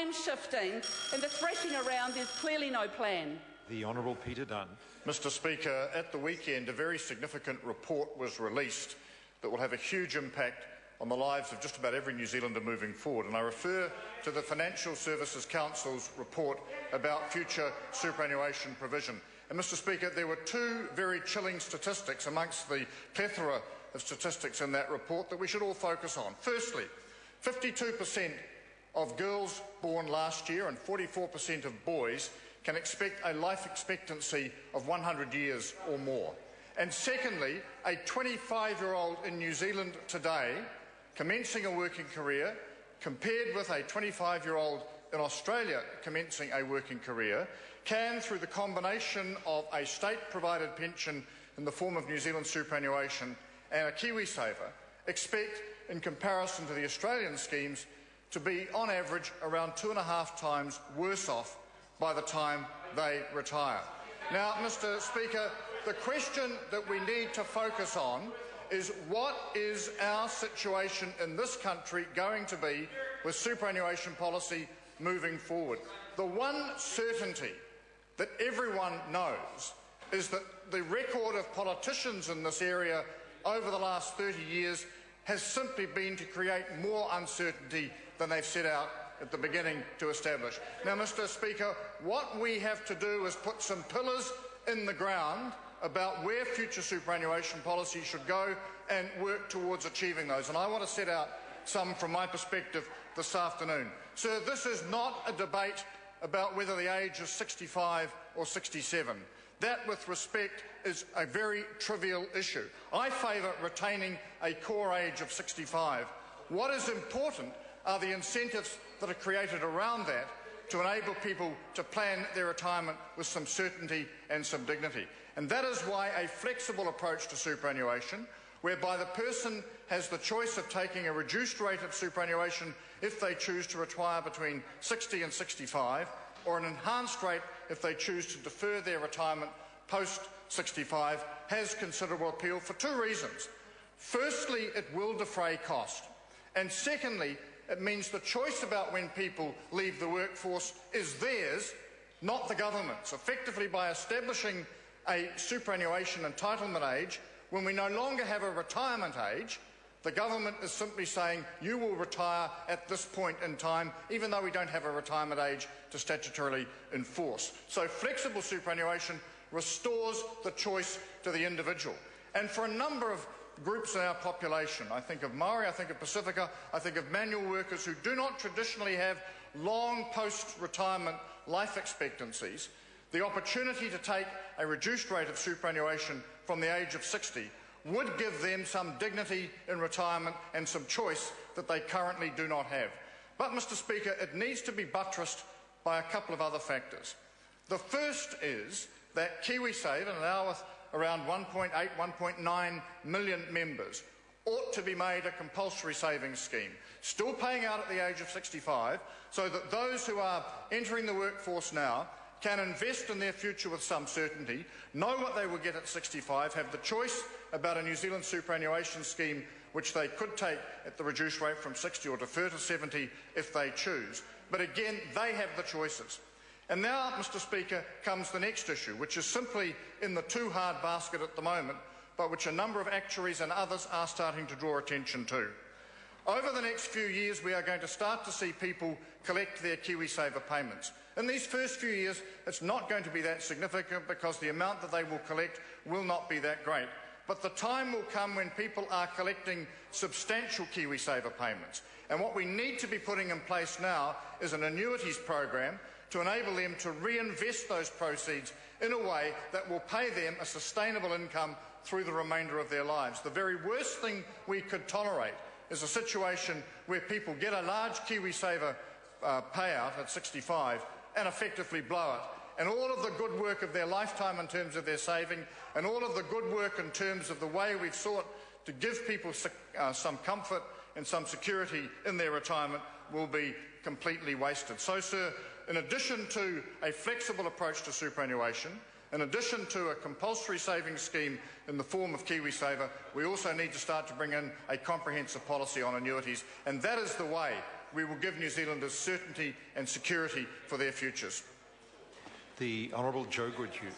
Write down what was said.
blame shifting and the thrashing around, there's clearly no plan. The Honourable Peter Dunn. Mr Speaker, at the weekend a very significant report was released that will have a huge impact on the lives of just about every New Zealander moving forward, and I refer to the Financial Services Council's report about future superannuation provision. And Mr Speaker, there were two very chilling statistics amongst the plethora of statistics in that report that we should all focus on. Firstly, 52% of girls born last year and 44% of boys can expect a life expectancy of 100 years or more. And secondly, a 25-year-old in New Zealand today commencing a working career compared with a 25-year-old in Australia commencing a working career can, through the combination of a state-provided pension in the form of New Zealand superannuation and a KiwiSaver, expect, in comparison to the Australian schemes, to be, on average, around 2.5 times worse off by the time they retire. Now, Mr Speaker, the question that we need to focus on is what is our situation in this country going to be with superannuation policy moving forward? The one certainty that everyone knows is that the record of politicians in this area over the last 30 years has simply been to create more uncertainty than they've set out at the beginning to establish. Now, Mr Speaker, what we have to do is put some pillars in the ground about where future superannuation policy should go and work towards achieving those. And I want to set out some from my perspective this afternoon. Sir, this is not a debate about whether the age is 65 or 67. That, with respect, is a very trivial issue. I favour retaining a core age of 65. What is important are the incentives that are created around that to enable people to plan their retirement with some certainty and some dignity. And that is why a flexible approach to superannuation, whereby the person has the choice of taking a reduced rate of superannuation if they choose to retire between 60 and 65, or an enhanced rate if they choose to defer their retirement post-65, has considerable appeal for two reasons. Firstly, it will defray cost. And secondly, it means the choice about when people leave the workforce is theirs, not the government's. Effectively, by establishing a superannuation entitlement age, when we no longer have a retirement age, the government is simply saying you will retire at this point in time, even though we don't have a retirement age to statutorily enforce. So flexible superannuation restores the choice to the individual. And for a number of groups in our population, I think of Maori, I think of Pacifica, I think of manual workers who do not traditionally have long post-retirement life expectancies, the opportunity to take a reduced rate of superannuation from the age of 60 would give them some dignity in retirement and some choice that they currently do not have. But, Mr Speaker, it needs to be buttressed by a couple of other factors. The first is that KiwiSaver, now with around 1.8, 1.9 million members, ought to be made a compulsory savings scheme, still paying out at the age of 65, so that those who are entering the workforce now can invest in their future with some certainty, know what they will get at 65, have the choice about a New Zealand superannuation scheme which they could take at the reduced rate from 60 or defer to 70 if they choose. But again, they have the choices. And now, Mr Speaker, comes the next issue, which is simply in the too hard basket at the moment, but which a number of actuaries and others are starting to draw attention to. Over the next few years, we are going to start to see people collect their KiwiSaver payments. In these first few years, it's not going to be that significant because the amount that they will collect will not be that great. But the time will come when people are collecting substantial KiwiSaver payments. And what we need to be putting in place now is an annuities program to enable them to reinvest those proceeds in a way that will pay them a sustainable income through the remainder of their lives. The very worst thing we could tolerate is a situation where people get a large KiwiSaver payout at 65 and effectively blow it. And all of the good work of their lifetime in terms of their saving, and all of the good work in terms of the way we've sought to give people some comfort and some security in their retirement will be completely wasted. So, sir, in addition to a flexible approach to superannuation, in addition to a compulsory savings scheme in the form of KiwiSaver, we also need to start to bring in a comprehensive policy on annuities, and that is the way we will give New Zealanders certainty and security for their futures. The Honourable Joe Goodhue.